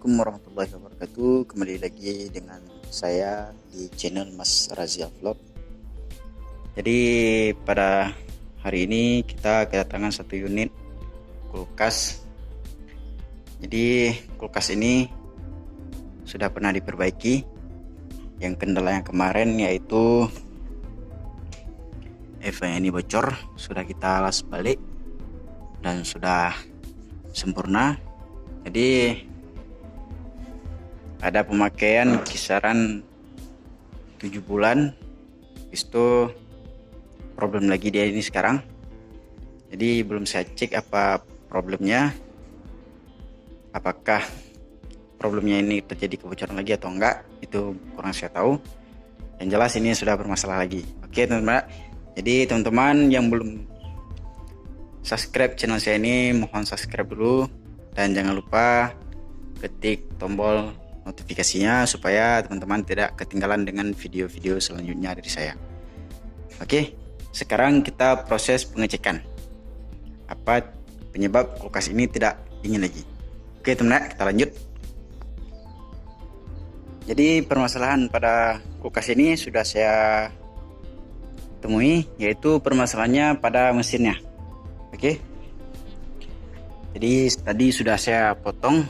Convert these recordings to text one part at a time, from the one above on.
Assalamualaikum warahmatullahi wabarakatuh. Kembali lagi dengan saya di channel Mas Razia Vlog. Jadi pada hari ini kita kedatangan satu unit kulkas. Jadi kulkas ini sudah pernah diperbaiki. Yang kendala yang kemarin yaitu EVA ini bocor, sudah kita las balik dan sudah sempurna. Jadi ada pemakaian kisaran 7 bulan. Itu problem lagi dia ini sekarang. Jadi belum saya cek apa problemnya, apakah problemnya ini terjadi kebocoran lagi atau enggak, itu kurang saya tahu. Yang jelas ini sudah bermasalah lagi. Oke teman-teman, jadi teman-teman yang belum subscribe channel saya ini, mohon subscribe dulu. Dan jangan lupa ketik tombol notifikasinya supaya teman-teman tidak ketinggalan dengan video-video selanjutnya dari saya. Oke, sekarang kita proses pengecekan apa penyebab kulkas ini tidak dingin lagi. Oke teman-teman, kita lanjut. Jadi permasalahan pada kulkas ini sudah saya temui, yaitu permasalahannya pada mesinnya. Oke, jadi tadi sudah saya potong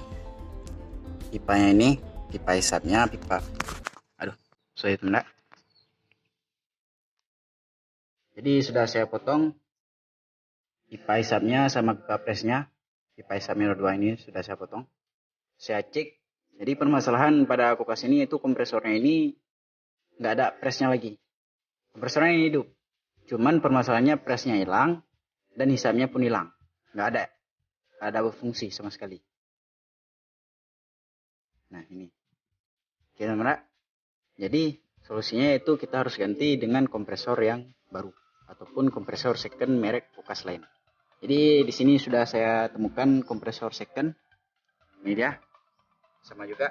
pipanya ini, pipa hisapnya, sorry teman-teman. Jadi sudah saya potong pipa hisapnya sama pipa presnya. Pipa hisapnya dua ini sudah saya potong. Saya cek. Jadi permasalahan pada kulkas ini itu kompresornya ini nggak ada presnya lagi. Kompresornya ini hidup. Cuman permasalahannya presnya hilang dan hisapnya pun hilang. Nggak ada berfungsi sama sekali. Nah ini, oke teman-teman. Jadi solusinya itu kita harus ganti dengan kompresor yang baru ataupun kompresor second merek kulkas lain. Jadi di sini sudah saya temukan kompresor second. Ini dia, sama juga.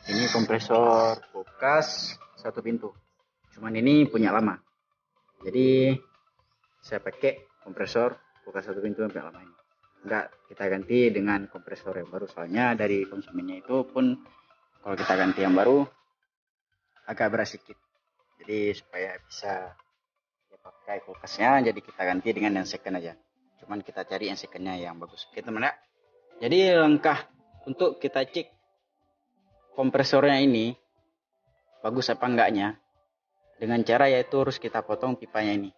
Ini kompresor kulkas satu pintu. Cuman ini punya lama. Jadi saya pakai kompresor kulkas satu pintu yang punya lama ini. Enggak, kita ganti dengan kompresor yang baru, soalnya dari konsumennya itu pun kalau kita ganti yang baru agak berat sedikit. Jadi supaya bisa pakai kulkasnya, jadi kita ganti dengan yang second aja. Cuman kita cari yang secondnya yang bagus. Oke teman-teman. Jadi langkah untuk kita cek kompresornya ini bagus apa enggaknya, dengan cara yaitu harus kita potong pipanya ini,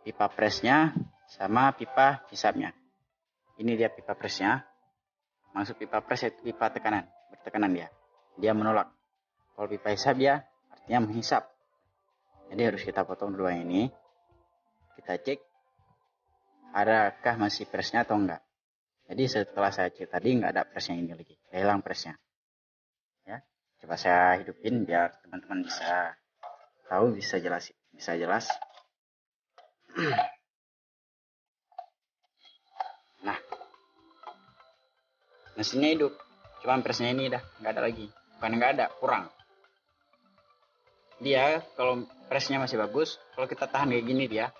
pipa presnya sama pipa hisapnya. Ini dia pipa presnya. Maksud pipa pres itu pipa tekanan, bertekanan dia menolak. Kalau pipa hisap dia artinya menghisap. Jadi harus kita potong dua ini. Kita cek adakah masih presnya atau enggak. Jadi setelah saya cek tadi nggak ada presnya ini lagi, hilang presnya. Ya, coba saya hidupin biar teman-teman bisa tahu, bisa jelas. Nah, mesinnya hidup, cuma presnya ini dah nggak ada lagi. Bukan nggak ada, kurang. Dia kalau presnya masih bagus, kalau kita tahan kayak gini dia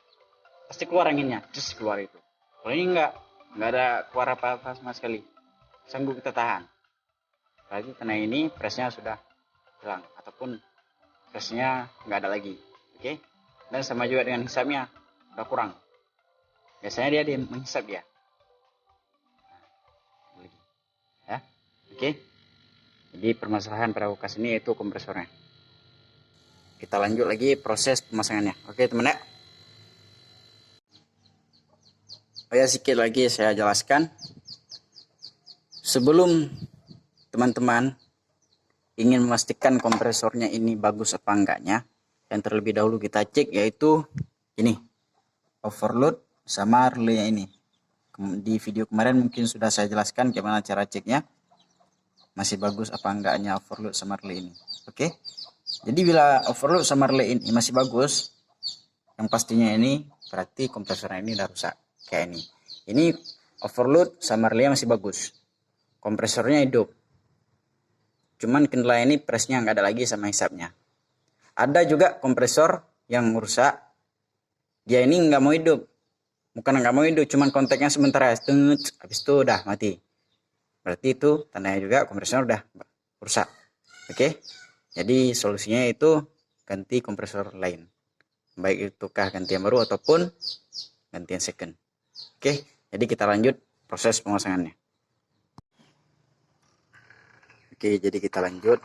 pasti keluar anginnya, terus keluar itu. Kalau ini nggak ada keluar apa-apa sama sekali, sanggup kita tahan. Lagi karena ini presnya sudah hilang ataupun presnya nggak ada lagi. Oke, dan sama juga dengan hisapnya udah kurang. Biasanya dia menghisap ya. Ya, oke. Jadi permasalahan pada kulkas ini itu kompresornya. Kita lanjut lagi proses pemasangannya. Oke teman ya. Sedikit lagi saya jelaskan. Sebelum teman-teman ingin memastikan kompresornya ini bagus apa enggaknya, yang terlebih dahulu kita cek yaitu ini, overload sama relay ini. Di video kemarin mungkin sudah saya jelaskan gimana cara ceknya, masih bagus apa enggaknya overload sama relay ini. Oke, jadi bila overload sama relay ini masih bagus, yang pastinya ini berarti kompresornya ini udah rusak. Kayak ini overload sama relay masih bagus, kompresornya hidup, cuman kendala ini presnya nggak ada lagi sama hisapnya. Ada juga kompresor yang rusak, dia ini nggak mau hidup, bukan nggak mau hidup, cuman kontaknya sebentar ya, habis itu udah mati. berarti itu tandanya juga kompresor udah rusak. Oke, jadi solusinya itu ganti kompresor lain, baik itu kah ganti yang baru ataupun ganti yang second. Oke, jadi kita lanjut proses pemasangannya. Oke, jadi kita lanjut.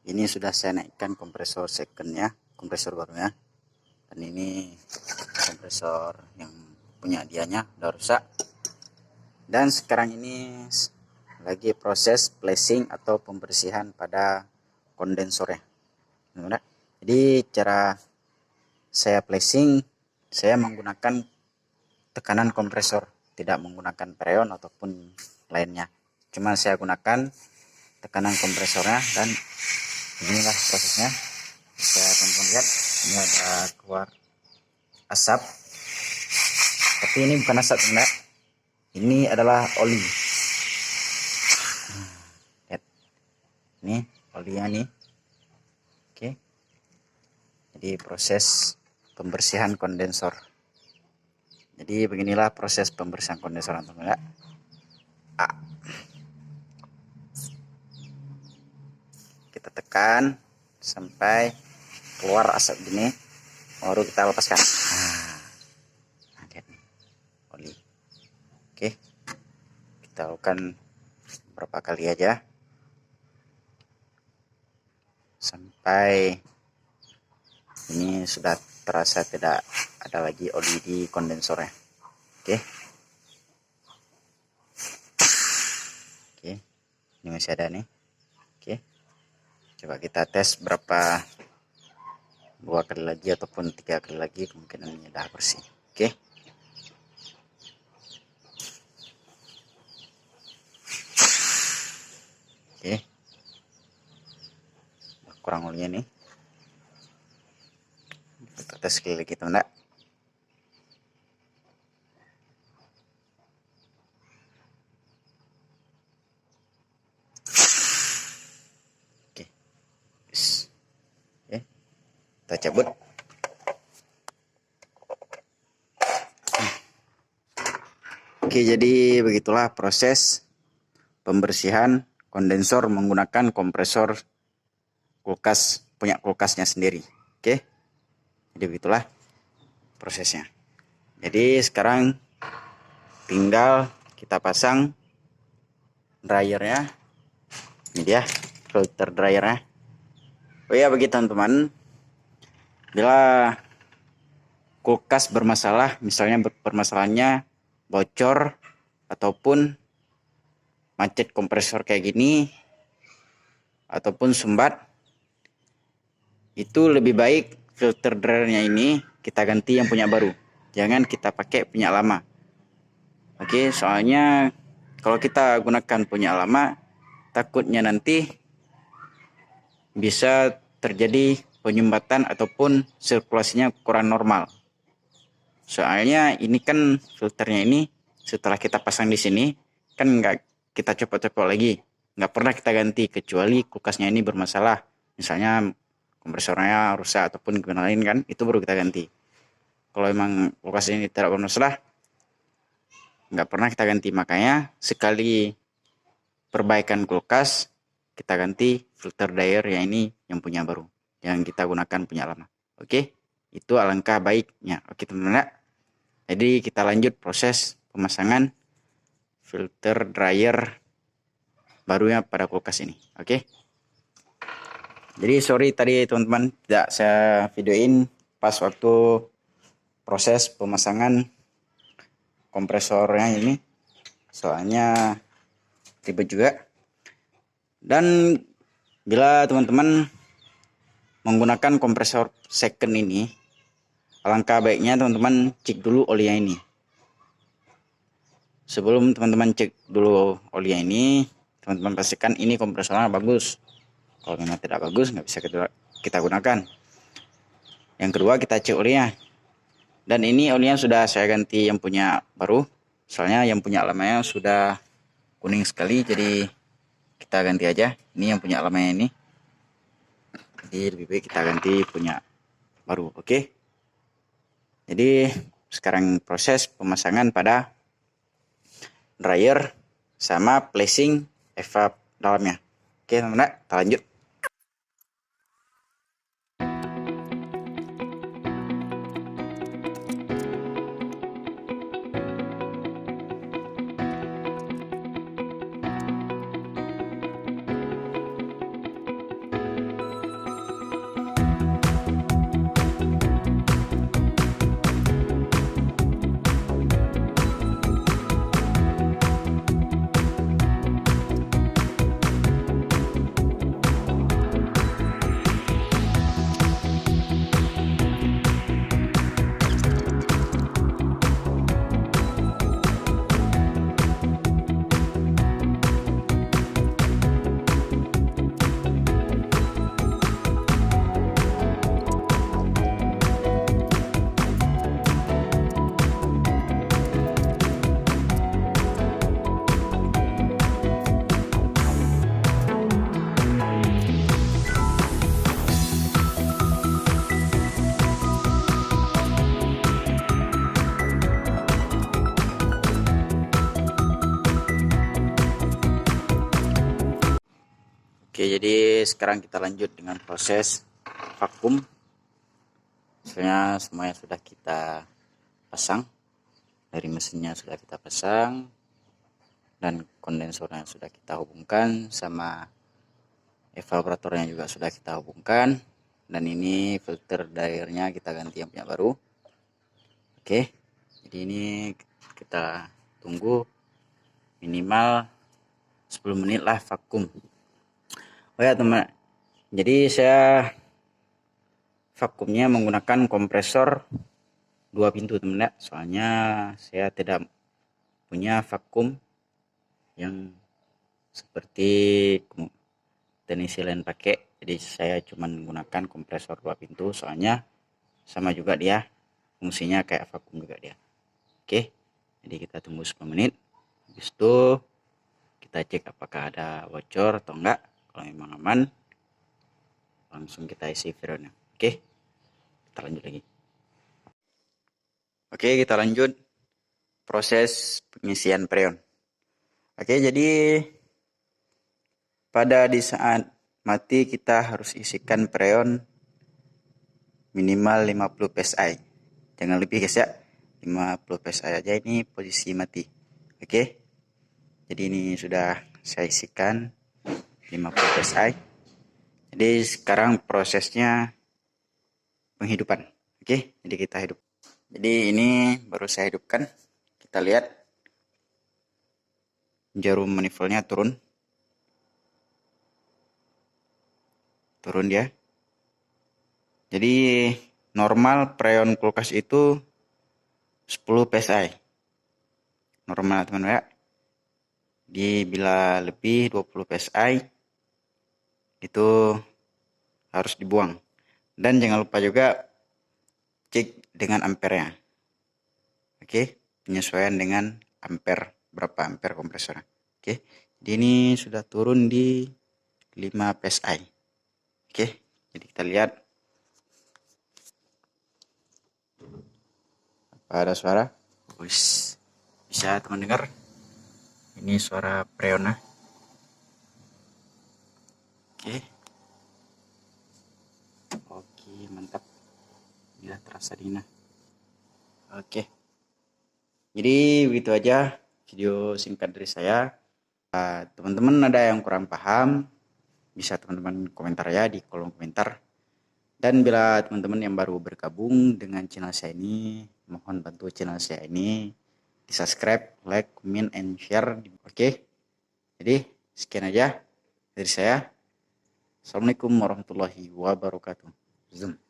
Ini sudah saya naikkan kompresor secondnya, kompresor barunya, dan ini kompresor yang punya dianya udah rusak. Dan sekarang ini lagi proses flashing atau pembersihan pada kondensornya. Jadi cara saya flashing, saya menggunakan tekanan kompresor, tidak menggunakan freon ataupun lainnya. Cuma saya gunakan tekanan kompresornya, dan inilah prosesnya. Bisa teman-teman lihat, ini ada keluar asap, tapi ini bukan asap enggak, ini adalah oli. Lihat, ini olinya nih. Oke, jadi proses pembersihan kondensor. Jadi beginilah proses pembersihan kondensor, teman-teman. Kita tekan sampai keluar asap gini, baru kita lepaskan. Nah, lihat nih, oli. Oke, kita lakukan beberapa kali aja sampai ini sudah terasa tidak ada lagi oli di kondensornya. Oke, ini masih ada nih. Oke, coba kita tes berapa, 2 kali lagi ataupun 3 kali lagi, kemungkinan udah bersih. Oke, kurang olinya nih. Kita tes sekali lagi, teman-teman. Oke, kita cabut. Oke, jadi begitulah proses pembersihan kondensor menggunakan kompresor kulkas, punya kulkasnya sendiri. Oke, jadi begitulah prosesnya. Jadi sekarang tinggal kita pasang dryernya. Ini dia filter dryernya. Oh ya, begitu teman-teman, bila kulkas bermasalah, misalnya permasalahannya bocor ataupun macet kompresor kayak gini ataupun sumbat, itu lebih baik filter dryernya ini kita ganti yang punya baru, jangan kita pakai punya lama. Oke, soalnya kalau kita gunakan punya lama, takutnya nanti bisa terjadi penyumbatan ataupun sirkulasinya kurang normal. Soalnya ini kan filternya ini setelah kita pasang di sini kan nggak kita copot-copot lagi, nggak pernah kita ganti kecuali kulkasnya ini bermasalah, misalnya kompresornya rusak ataupun gimana lain kan, itu baru kita ganti. Kalau emang kulkas ini tidak bermasalah, nggak pernah kita ganti. Makanya sekali perbaikan kulkas kita ganti filter dryer yang ini yang punya baru, yang kita gunakan punya lama. Oke, itu alangkah baiknya. Oke teman-teman, jadi kita lanjut proses pemasangan filter dryer barunya pada kulkas ini. Oke, jadi sorry tadi teman-teman tidak saya videoin pas waktu proses pemasangan kompresornya ini, soalnya ribet juga. Dan bila teman-teman menggunakan kompresor second ini, alangkah baiknya teman-teman cek dulu olinya ini. Sebelum teman-teman cek dulu olinya ini, teman-teman pastikan ini kompresornya bagus. Kalau memang tidak bagus, nggak bisa kita gunakan. Yang kedua, kita cek olinya. Dan ini olinya sudah saya ganti yang punya baru, soalnya yang punya lamanya sudah kuning sekali, jadi kita ganti aja. Ini yang punya lamanya ini, jadi lebih baik kita ganti punya baru. Oke, jadi sekarang proses pemasangan pada dryer sama placing evap dalamnya. Oke teman-teman, kita lanjut. Oke, jadi sekarang kita lanjut dengan proses vakum. Misalnya semuanya sudah kita pasang, dari mesinnya sudah kita pasang, dan kondensornya sudah kita hubungkan, sama evaporatornya juga sudah kita hubungkan, dan ini filter airnya kita ganti yang punya baru. Oke, jadi ini kita tunggu minimal 10 menit lah vakum. Oh ya teman, jadi saya vakumnya menggunakan kompresor 2 pintu teman ya. Soalnya saya tidak punya vakum yang seperti teknisi lain pakai. Jadi saya cuma menggunakan kompresor 2 pintu, soalnya sama juga dia fungsinya kayak vakum juga dia. Oke, jadi kita tunggu 10 menit. Habis itu kita cek apakah ada bocor atau enggak. Kalau memang aman, langsung kita isi freonnya. Oke, kita lanjut lagi. Oke, kita lanjut proses pengisian freon. Oke, jadi pada di saat mati kita harus isikan freon minimal 50 psi. Jangan lebih guys ya, 50 psi aja, ini posisi mati. Oke, jadi ini sudah saya isikan 50 psi. Jadi sekarang prosesnya penghidupan. Oke, jadi kita hidup. Jadi ini baru saya hidupkan. Kita lihat jarum manifoldnya turun dia. Jadi normal freon kulkas itu 10 psi normal teman-teman ya. Bila lebih 20 psi itu harus dibuang. Dan jangan lupa juga cek dengan ampernya. Oke, penyesuaian dengan ampere, berapa ampere kompresornya. Oke, jadi ini sudah turun di 5 psi. Oke, jadi kita lihat apa ada suara. Wis, bisa teman dengar? Ini suara freonnya. Oke, mantap. Bila terasa dingin. Oke, jadi begitu aja video singkat dari saya. Teman-teman ada yang kurang paham, bisa teman-teman komentar ya di kolom komentar. Dan bila teman-teman yang baru bergabung dengan channel saya ini, mohon bantu channel saya ini di subscribe, like, comment, and share. Oke, jadi sekian aja dari saya. Assalamualaikum warahmatullahi wabarakatuh. Zoom.